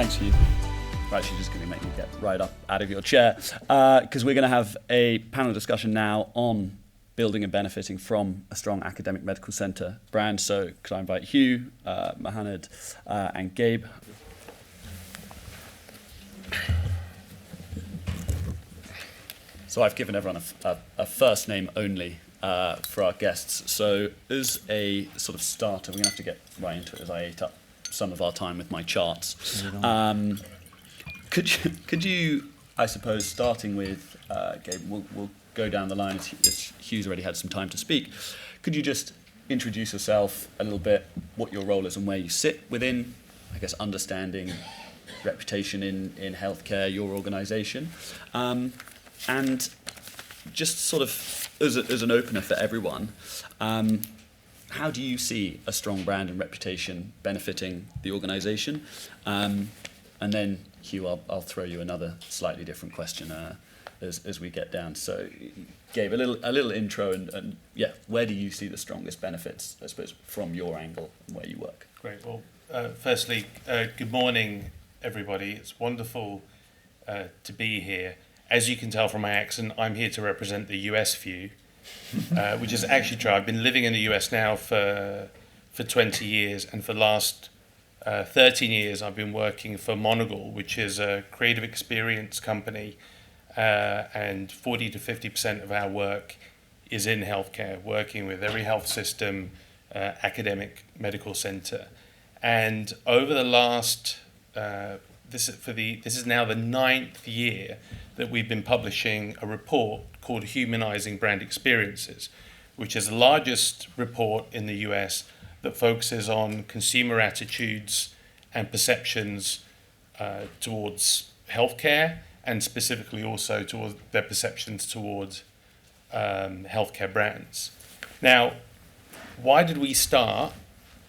Thanks, Hugh. We're actually just going to make you get right up out of your chair because we're going to have a panel discussion now on building and benefiting from a strong academic medical centre brand. So could I invite Hugh, Mohanad and Gabe. So I've given everyone a first name only for our guests. So as a sort of starter, we're going to have to get right into it as I ate up some of our time with my charts. Could you, I suppose, starting with Gabe, we'll go down the line as Hugh's already had some time to speak. Could you just introduce yourself a little bit, what your role is and where you sit within, I guess, understanding reputation in healthcare, your organisation, and just sort of as an opener for everyone, how do you see a strong brand and reputation benefiting the organisation? And then, Hugh, I'll throw you another slightly different question as we get down. So, Gabe, a little intro and yeah, where do you see the strongest benefits, I suppose, from your angle and where you work? Great. Well, firstly, good morning, everybody. It's wonderful to be here. As you can tell from my accent, I'm here to represent the US view, which is actually true. I've been living in the US now for 20 years, and for the last 13 years I've been working for Monigle, which is a creative experience company, and 40 to 50% of our work is in healthcare, working with every health system, academic medical center. And over the last, this is now the 9th year that we've been publishing a report called Humanizing Brand Experiences, which is the largest report in the US that focuses on consumer attitudes and perceptions towards healthcare, and specifically also towards their perceptions towards healthcare brands. Now, why did we start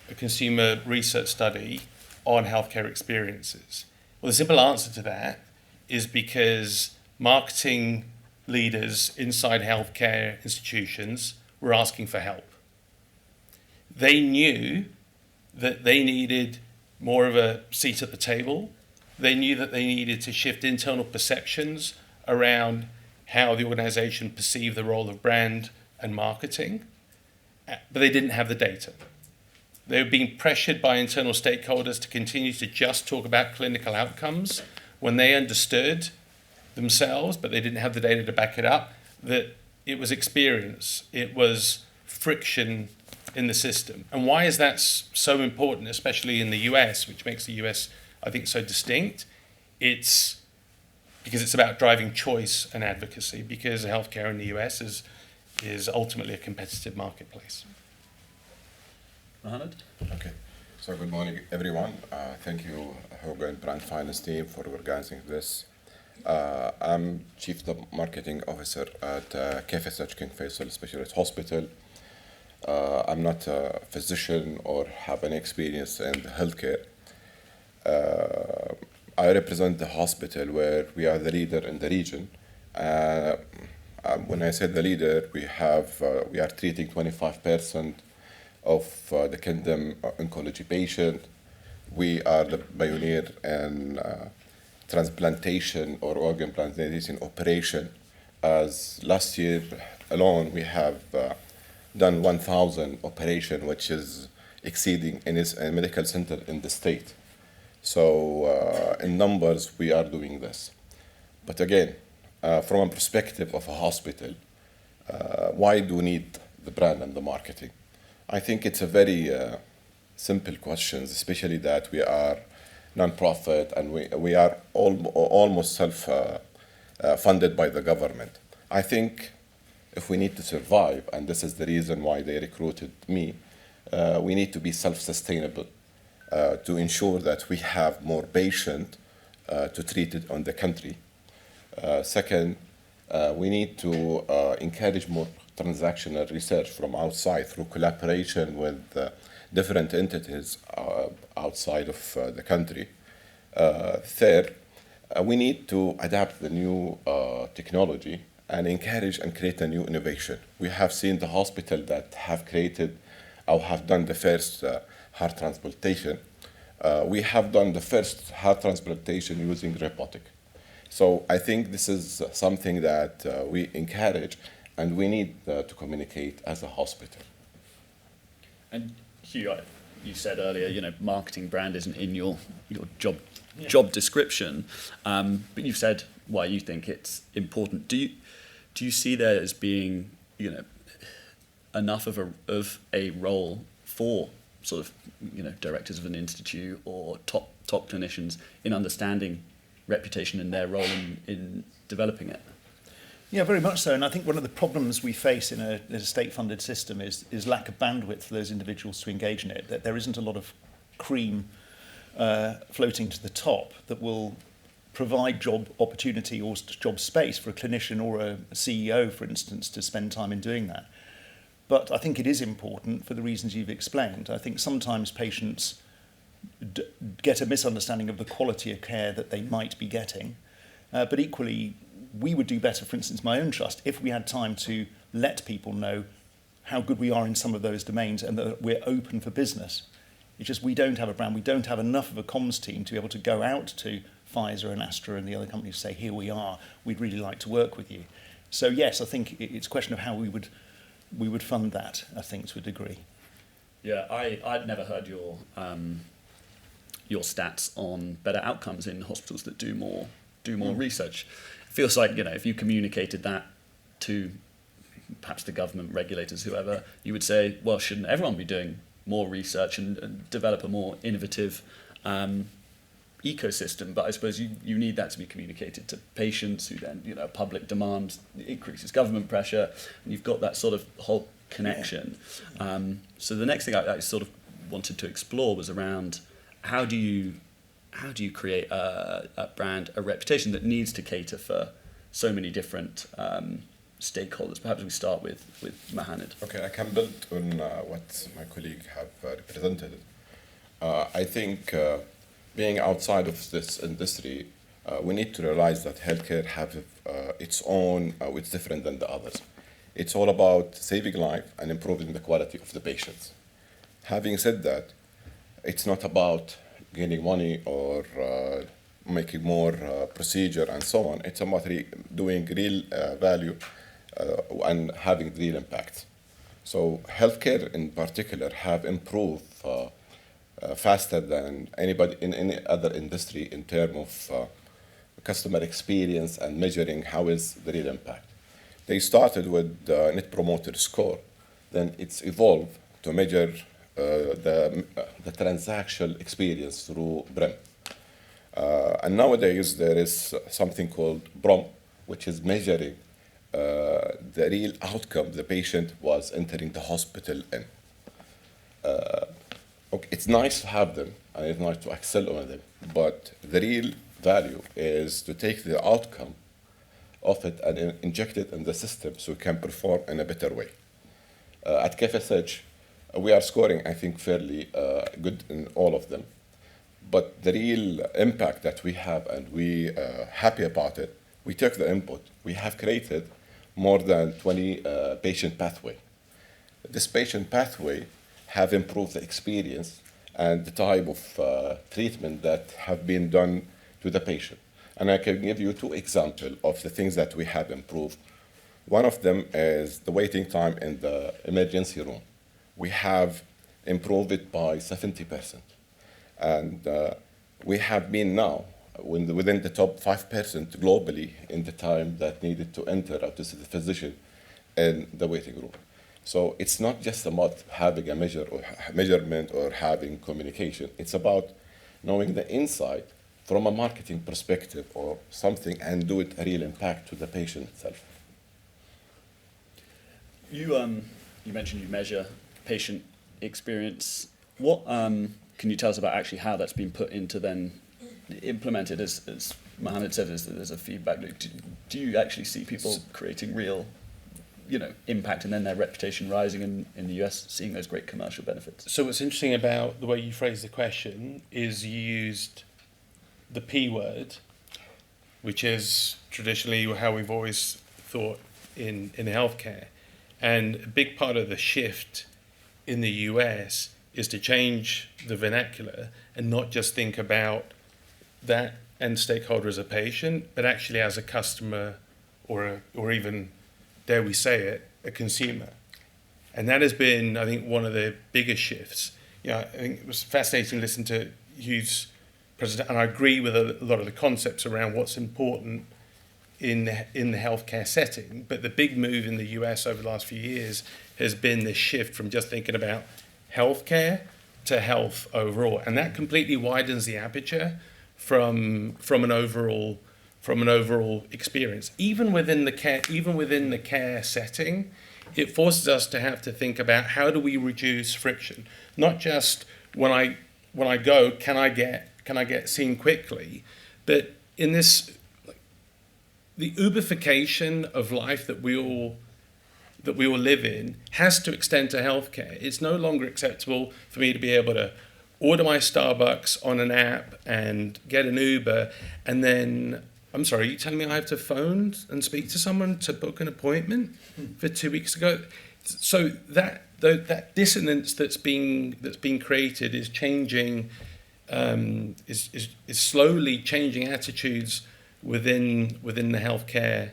a consumer research study on healthcare experiences? Well, the simple answer to that is because marketing leaders inside healthcare institutions were asking for help. They knew that they needed more of a seat at the table. They knew that they needed to shift internal perceptions around how the organization perceived the role of brand and marketing, but they didn't have the data. They were being pressured by internal stakeholders to continue to just talk about clinical outcomes when they understood themselves, but they didn't have the data to back it up, that it was experience, it was friction in the system. And why is that so important, especially in the US, which makes the US, I think, so distinct? It's because it's about driving choice and advocacy, because healthcare in the US is ultimately a competitive marketplace. Muhannad? Okay. So good morning, everyone. Thank you, Hugo and Brand Finance team, for organizing this. I'm Chief Marketing Officer at KFSH, King Faisal Specialist Hospital. I'm not a physician or have any experience in healthcare. I represent the hospital where we are the leader in the region. When I say the leader, we are treating 25% of the kingdom oncology patient. We are the pioneer in transplantation or organ transplantation operation. As last year alone, we have done 1,000 operation, which is exceeding any medical center in the state. So in numbers, we are doing this. But again, from a perspective of a hospital, why do we need the brand and the marketing? I think it's a very simple question, especially that we are non-profit and we are almost self-funded by the government. I think if we need to survive, and this is the reason why they recruited me, we need to be self-sustainable to ensure that we have more patients to treat it on the country. Second, we need to encourage more transactional research from outside through collaboration with different entities outside of the country. Third, we need to adapt the new technology and encourage and create a new innovation. We have seen the hospital that have created or have done the first heart transplantation We have done the first heart transplantation using robotic. So I think this is something that we encourage and we need to communicate as a hospital. And Hugh, you said earlier, marketing brand isn't in your job description, but you've said why you think it's important. Do you see there as being enough of a role for sort of directors of an institute or top clinicians in understanding reputation and their role in developing it? Yeah, very much so. And I think one of the problems we face in a state-funded system is lack of bandwidth for those individuals to engage in it. That there isn't a lot of cream floating to the top that will provide job opportunity or job space for a clinician or a CEO, for instance, to spend time in doing that. But I think it is important for the reasons you've explained. I think sometimes patients get a misunderstanding of the quality of care that they might be getting, but equally, we would do better, for instance, my own trust, if we had time to let people know how good we are in some of those domains and that we're open for business. It's just we don't have a brand, we don't have enough of a comms team to be able to go out to Pfizer and Astra and the other companies say, here we are, we'd really like to work with you. So yes, I think it's a question of how we would fund that, I think, to a degree. Yeah, I'd never heard your stats on better outcomes in hospitals that do more research. It feels like if you communicated that to perhaps the government, regulators, whoever, you would say, well, shouldn't everyone be doing more research and develop a more innovative ecosystem? But I suppose you need that to be communicated to patients, who then public demand increases government pressure, and you've got that sort of whole connection. Yeah. So the next thing I sort of wanted to explore was around how do you create a brand, a reputation that needs to cater for so many different stakeholders? Perhaps we start with Muhannad. Okay, I can build on what my colleague have represented. I think being outside of this industry, we need to realize that healthcare have its own, it's different than the others. It's all about saving life and improving the quality of the patients. Having said that, it's not about gaining money or making more procedure and so on. It's about doing real value and having real impact. So healthcare in particular have improved faster than anybody in any other industry in terms of customer experience and measuring how is the real impact. They started with Net Promoter Score, then it's evolved to measure the transactional experience through BREM. And nowadays there is something called BROM, which is measuring the real outcome the patient was entering the hospital in. Okay, it's nice to have them and it's nice to excel on them, but the real value is to take the outcome of it and inject it in the system so it can perform in a better way. At KFSH, we are scoring, I think, fairly good in all of them. But the real impact that we have, and we are happy about it, we took the input. We have created more than 20 patient pathway. This patient pathway have improved the experience and the type of treatment that have been done to the patient. And I can give you 2 examples of the things that we have improved. One of them is the waiting time in the emergency room. We have improved it by 70%. And we have been now within the top 5% globally in the time that needed to enter to see the physician in the waiting room. So it's not just about having a measurement or having communication. It's about knowing the insight from a marketing perspective or something and do it a real impact to the patient itself. You mentioned you measure patient experience. What can you tell us about actually how that's been put into then implemented? As Mohammed said, there's a feedback loop. Do you actually see people creating real impact and then their reputation rising in the US, seeing those great commercial benefits? So what's interesting about the way you phrased the question is you used the P word, which is traditionally how we've always thought in healthcare. And a big part of the shift in the US is to change the vernacular and not just think about that end stakeholder as a patient, but actually as a customer or even, dare we say it, a consumer. And that has been, I think, one of the biggest shifts. I think it was fascinating to listen to Hugh's presentation, and I agree with a lot of the concepts around what's important in the healthcare setting. But the big move in the US over the last few years has been this shift from just thinking about healthcare to health overall, and that completely widens the aperture from an overall experience. Even within the care setting, it forces us to have to think about how do we reduce friction. Not just when I go, can I get seen quickly, but in this, the Uberification of life that we all live in has to extend to healthcare. It's no longer acceptable for me to be able to order my Starbucks on an app and get an Uber, and then, I'm sorry, you telling me I have to phone and speak to someone to book an appointment for 2 weeks ago? So that dissonance that's being created is changing, is slowly changing attitudes within the healthcare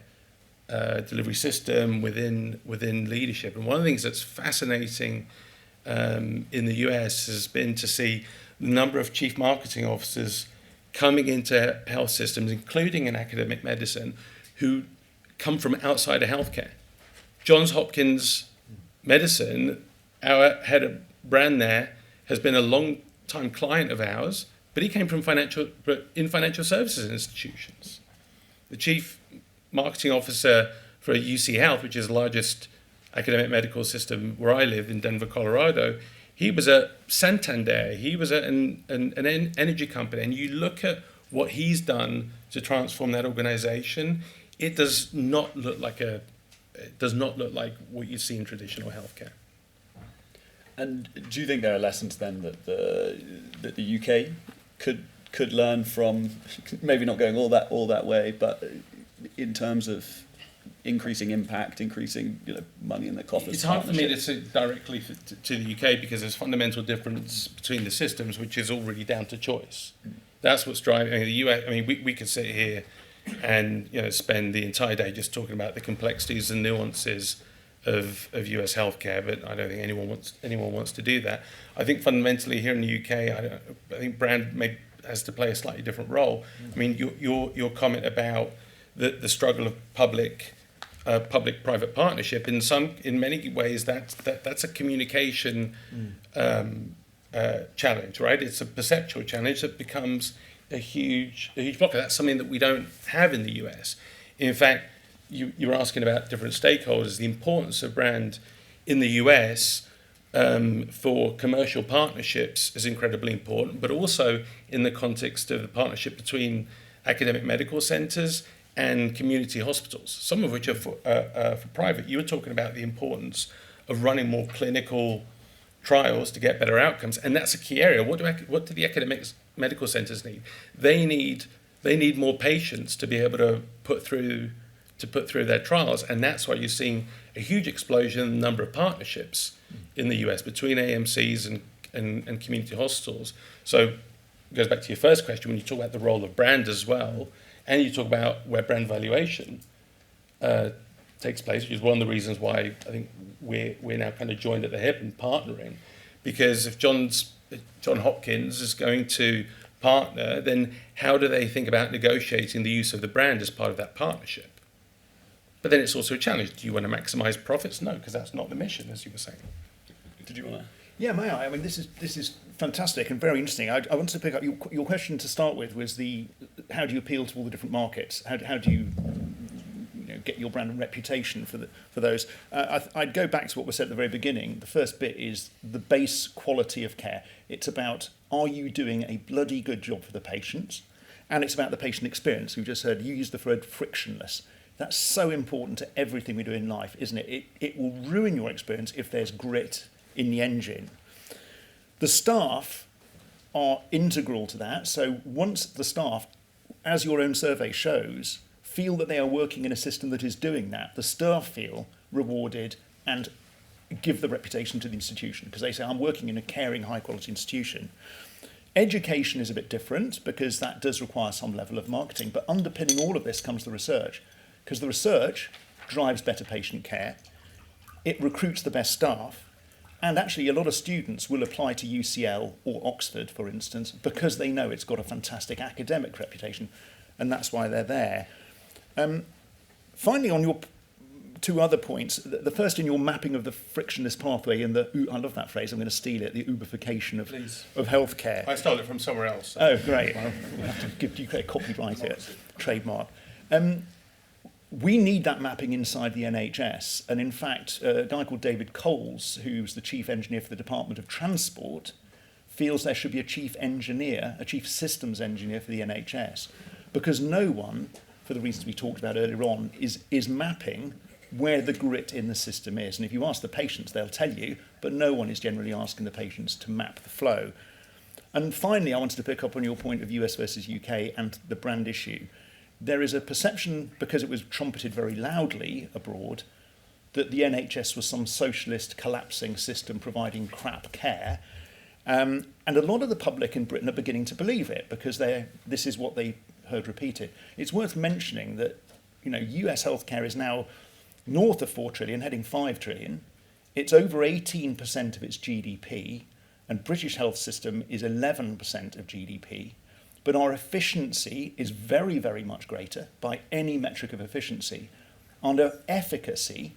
delivery system, within leadership. And one of the things that's fascinating in the US has been to see the number of chief marketing officers coming into health systems, including in academic medicine, who come from outside of healthcare. Johns Hopkins Medicine, our head of brand there, has been a long-time client of ours, but he came from financial services institutions. The chief marketing officer for UC Health, which is the largest academic medical system where I live in Denver, Colorado, he was at Santander, he was at an energy company, and you look at what he's done to transform that organization, it does not look like what you see in traditional healthcare. And do you think there are lessons then that the UK could learn from, maybe not going all that way, but in terms of increasing impact, increasing money in the coffers? It's hard for me to say directly to the UK because there's fundamental difference between the systems, which is already down to choice. That's what's driving the US. I mean, we could sit here and spend the entire day just talking about the complexities and nuances of US healthcare, but I don't think anyone wants to do that. I think fundamentally here in the UK, I think brand has to play a slightly different role. I mean, your comment about the struggle of public-private partnership, in many ways that's a communication challenge, right? It's a perceptual challenge that becomes a huge blocker. That's something that we don't have in the US. In fact, you were asking about different stakeholders. The importance of brand in the US for commercial partnerships is incredibly important, but also in the context of the partnership between academic medical centres and community hospitals, some of which are for private. You were talking about the importance of running more clinical trials to get better outcomes, and that's a key area. What do the academic medical centres need? They need more patients to be able to put through their trials, and that's why you're seeing a huge explosion in the number of partnerships in the US between AMCs and community hospitals. So it goes back to your first question when you talk about the role of brand as well. And you talk about where brand valuation takes place, which is one of the reasons why I think we're now kind of joined at the hip and partnering. Because if John Hopkins is going to partner, then how do they think about negotiating the use of the brand as part of that partnership? But then it's also a challenge. Do you want to maximize profits? No, because that's not the mission, as you were saying. Did you want to? Yeah, may I? I mean, this is fantastic and very interesting. I wanted to pick up your question to start with was how do you appeal to all the different markets? How do you get your brand and reputation for those? I'd go back to what was said at the very beginning. The first bit is the base quality of care. It's about, are you doing a bloody good job for the patients? And it's about the patient experience. We've just heard you use the word frictionless. That's so important to everything we do in life, isn't it? It will ruin your experience if there's grit in the engine. The staff are integral to that. So once the staff, as your own survey shows, feel that they are working in a system that is doing that, the staff feel rewarded and give the reputation to the institution, because they say, I'm working in a caring, high-quality institution. Education is a bit different, because that does require some level of marketing, but underpinning all of this comes the research, because the research drives better patient care, it recruits the best staff, and actually a lot of students will apply to UCL or Oxford, for instance, because they know it's got a fantastic academic reputation, and that's why they're there. Finally, on your two other points, the first in your mapping of the frictionless pathway and I love that phrase, I'm going to steal it, the Uberification of healthcare. I stole it from somewhere else. Oh, great. Well, we'll have to give you a copyright it, trademark. We need that mapping inside the NHS. And in fact, a guy called David Coles, who's the chief engineer for the Department of Transport, feels there should be a chief systems engineer for the NHS. Because no one, for the reasons we talked about earlier on, is mapping where the grit in the system is. And if you ask the patients, they'll tell you, but no one is generally asking the patients to map the flow. And finally, I wanted to pick up on your point of US versus UK and the brand issue. There is a perception, because it was trumpeted very loudly abroad, that the NHS was some socialist collapsing system providing crap care. And a lot of the public in Britain are beginning to believe it, because this is what they heard repeated. It's worth mentioning that US healthcare is now north of 4 trillion, heading 5 trillion. It's over 18% of its GDP, and British health system is 11% of GDP. But our efficiency is very, very much greater by any metric of efficiency. And our efficacy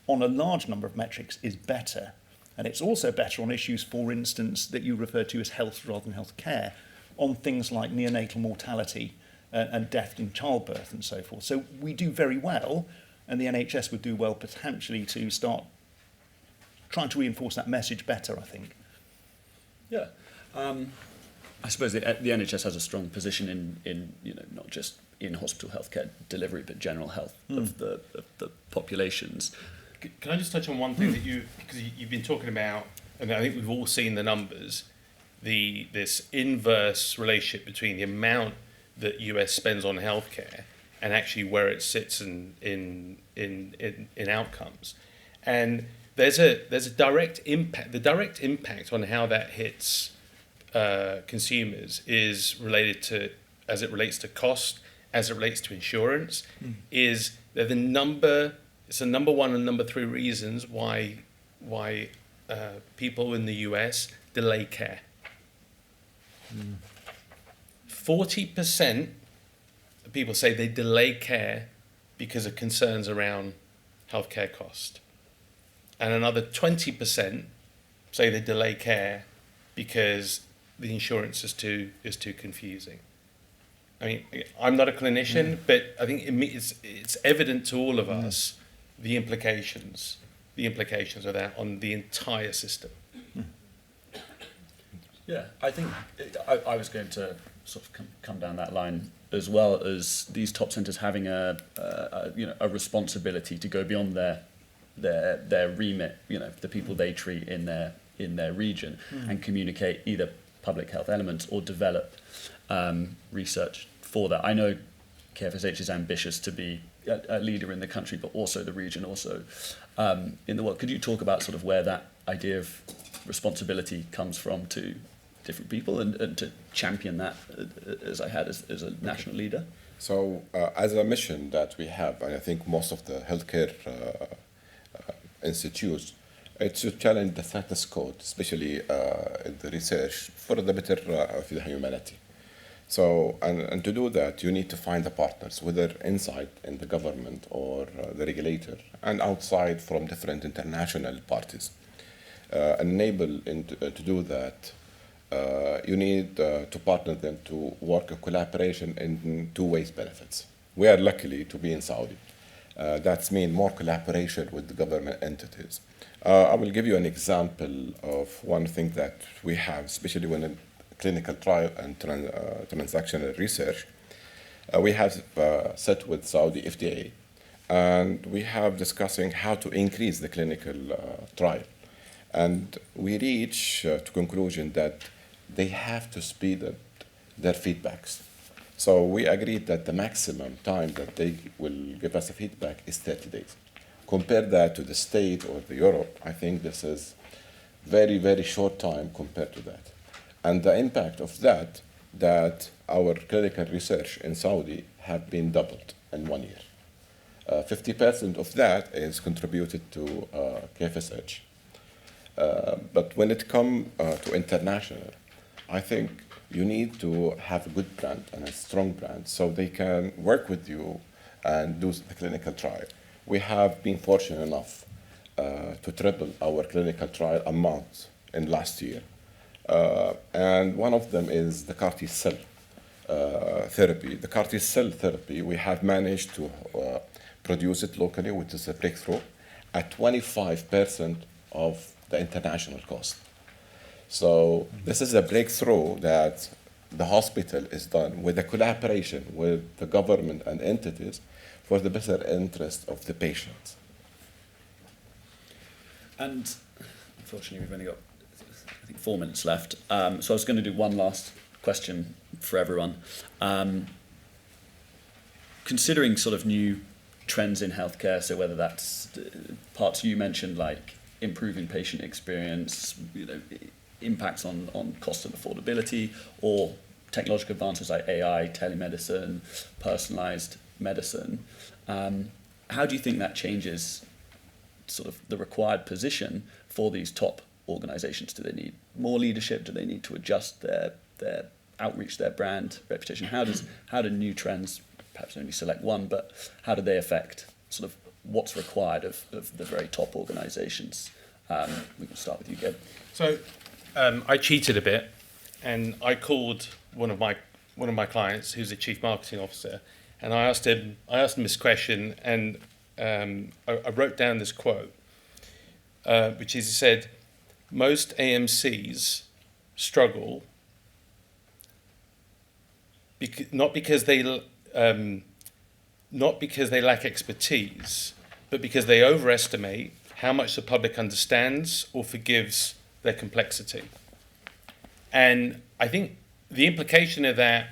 on a large number of metrics is better. And it's also better on issues, for instance, that you refer to as health rather than health care, on things like neonatal mortality and death in childbirth and so forth. So we do very well, and the NHS would do well potentially to start trying to reinforce that message better, I think. Yeah. I suppose the NHS has a strong position in not just in hospital healthcare delivery, but general health of the populations. Can I just touch on one thing because you've been talking about, and I think we've all seen the numbers, this inverse relationship between the amount that US spends on healthcare and actually where it sits in outcomes, and there's a direct impact. The direct impact on how that hits consumers is related to, as it relates to cost, as it relates to insurance, is they're it's the number one and number three reasons why people in the US delay care. 40% of people say they delay care because of concerns around healthcare cost, and another 20% say they delay care because the insurance is too confusing. I mean, I'm not a clinician, but I think it's evident to all of us the implications of that on the entire system. Yeah, I think I was going to sort of come down that line, as well as these top centres having a responsibility to go beyond their remit, the people they treat in their region, and communicate either public health elements or develop research for that. I know KFSH is ambitious to be a leader in the country, but also the region, also in the world. Could you talk about sort of where that idea of responsibility comes from to different people and to champion that as I had as a national leader? So as a mission that we have, and I think most of the healthcare institutes, it's to challenge the status quo, especially in the research for the better of the humanity. So, and to do that, you need to find the partners, whether inside in the government or the regulator, and outside from different international parties. To do that, you need to partner them to work a collaboration in two ways benefits. We are lucky to be in Saudi. That's mean more collaboration with the government entities. I will give you an example of one thing that we have, especially when in clinical trial and transactional research. We have sat with Saudi FDA, and we have discussing how to increase the clinical trial. And we reach to conclusion that they have to speed up their feedbacks. So we agreed that the maximum time that they will give us a feedback is 30 days. Compare that to the State or the Europe, I think this is very, very short time compared to that. And the impact of that our clinical research in Saudi have been doubled in 1 year. 50% of that is contributed to KFSH. But when it comes to international, I think you need to have a good brand and a strong brand so they can work with you and do the clinical trial. We have been fortunate enough to triple our clinical trial amount in last year. And one of them is the CAR T cell therapy. The CAR T cell therapy, we have managed to produce it locally, which is a breakthrough, at 25% of the international cost. So this is a breakthrough that the hospital is done with a collaboration with the government and entities for the better interest of the patient. And unfortunately, we've only got, I think, 4 minutes left. So I was going to do one last question for everyone. Considering sort of new trends in healthcare, so whether that's parts you mentioned, like improving patient experience, impacts on cost and affordability, or technological advances like AI, telemedicine, personalized medicine, how do you think that changes sort of the required position for these top organizations? Do they need more leadership? Do they need to adjust their outreach, their brand reputation? How do new trends, perhaps only select one, but how do they affect sort of what's required of the very top organizations? We can start with you, Gabe. So I cheated a bit, and I called one of my clients, who's a chief marketing officer, and I asked him this question, and I wrote down this quote, which is, he said, most AMCs struggle not because they lack expertise, but because they overestimate how much the public understands or forgives their complexity. And I think the implication of that,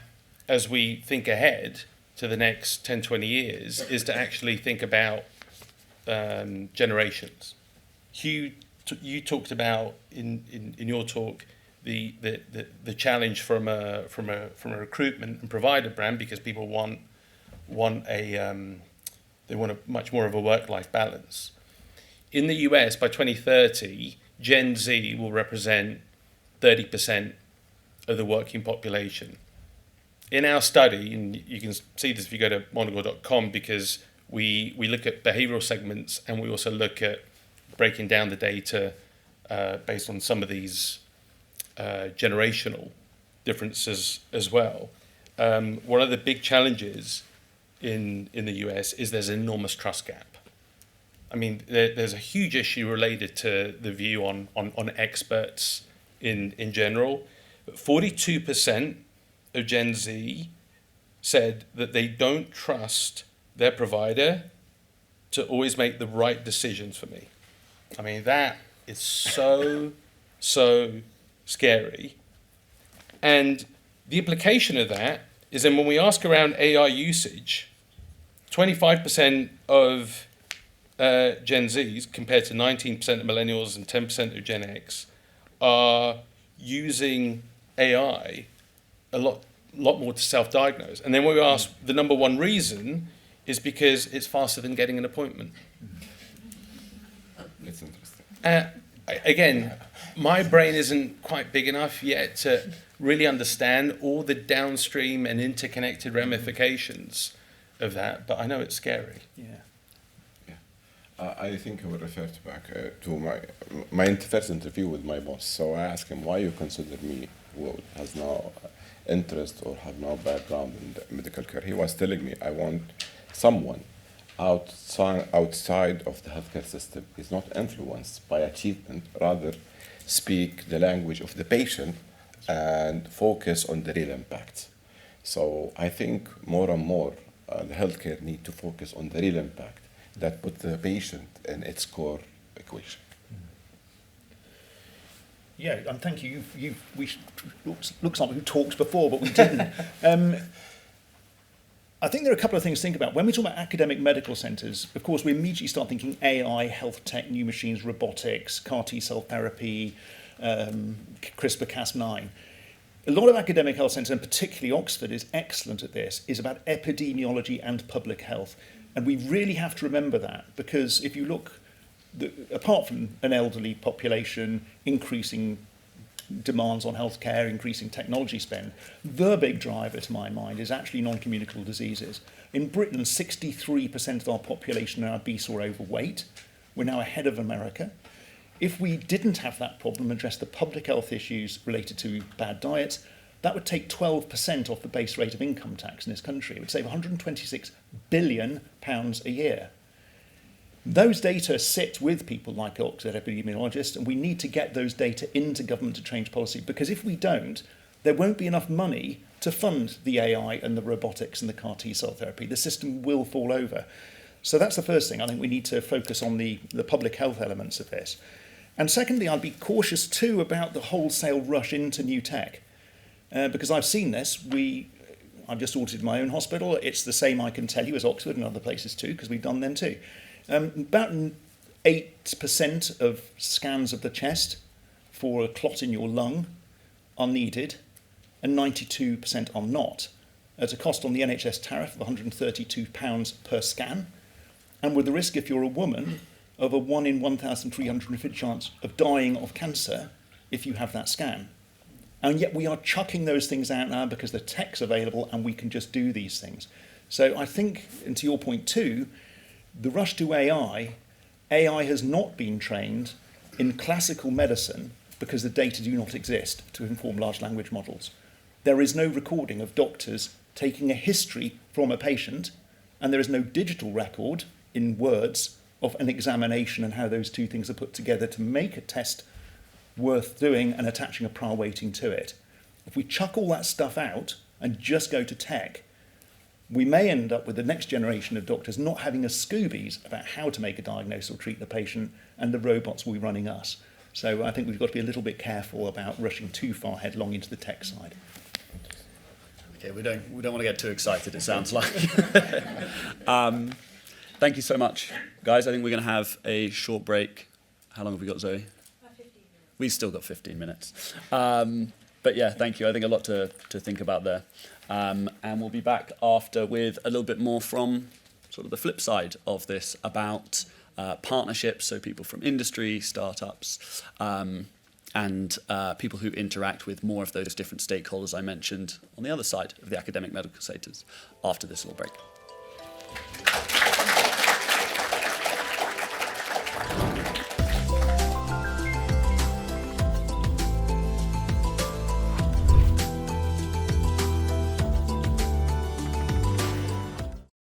as we think ahead to the next 10, 20 years, is to actually think about generations. Hugh, you talked about in your talk the challenge from a recruitment and provider brand, because people want a much more of a work-life balance. In the US, by 2030, Gen Z will represent 30% of the working population. In our study, and you can see this if you go to Monigle.com, because we look at behavioral segments, and we also look at breaking down the data based on some of these generational differences as well. One of the big challenges in the US is there's an enormous trust gap. I mean, there's a huge issue related to the view on experts in general. But 42% of Gen Z said that they don't trust their provider to always make the right decisions for me. I mean, that is so scary. And the implication of that is then when we ask around AI usage, 25% of Gen Zs, compared to 19% of millennials and 10% of Gen X, are using AI a lot more to self-diagnose. And then when we ask, the number one reason is because it's faster than getting an appointment. It's interesting. Again, my brain isn't quite big enough yet to really understand all the downstream and interconnected ramifications of that, but I know it's scary. Yeah. I think I will refer back to my first interview with my boss. So I asked him, why you consider me who has no interest or have no background in the medical care? He was telling me, I want someone outside of the healthcare system is not influenced by achievement, rather speak the language of the patient and focus on the real impact. So I think more and more the healthcare need to focus on the real impact that put the patient in its core equation. Yeah, and thank you. Looks like we talked before, but we didn't. I think there are a couple of things to think about. When we talk about academic medical centres, of course, we immediately start thinking AI, health tech, new machines, robotics, CAR T-cell therapy, CRISPR-Cas9. A lot of academic health centres, and particularly Oxford, is excellent at this, is about epidemiology and public health. And we really have to remember that, because if you look, apart from an elderly population, increasing demands on healthcare, increasing technology spend, the big driver, to my mind, is actually non-communicable diseases. In Britain, 63% of our population are obese or overweight. We're now ahead of America. If we didn't have that problem, address the public health issues related to bad diets, that would take 12% off the base rate of income tax in this country. It would save £126 billion a year. Those data sit with people like Oxford epidemiologists, and we need to get those data into government to change policy, because if we don't, there won't be enough money to fund the AI and the robotics and the CAR T-cell therapy. The system will fall over. So that's the first thing. I think we need to focus on the public health elements of this. And secondly, I'd be cautious too about the wholesale rush into new tech, because I've seen this. I've just audited my own hospital. It's the same, I can tell you, as Oxford and other places too, because we've done them too. About 8% of scans of the chest for a clot in your lung are needed, and 92% are not, at a cost on the NHS tariff of £132 per scan, and with the risk, if you're a woman, of a 1 in 1,350 chance of dying of cancer if you have that scan. And yet we are chucking those things out now because the tech's available and we can just do these things. So I think, and to your point too, the rush to AI has not been trained in classical medicine because the data do not exist to inform large language models. There is no recording of doctors taking a history from a patient, and there is no digital record in words of an examination and how those two things are put together to make a test worth doing and attaching a prior weighting to it. If we chuck all that stuff out and just go to tech, we may end up with the next generation of doctors not having a Scoobies about how to make a diagnosis or treat the patient, and the robots will be running us. So I think we've got to be a little bit careful about rushing too far headlong into the tech side. Okay, we don't want to get too excited, it sounds like. Thank you so much, guys. I think we're going to have a short break. How long have we got, Zoe? 15 minutes. We've still got 15 minutes. But yeah, thank you. I think a lot to think about there. And we'll be back after with a little bit more from sort of the flip side of this about partnerships, so people from industry, startups, and people who interact with more of those different stakeholders I mentioned on the other side of the academic medical sectors after this little break.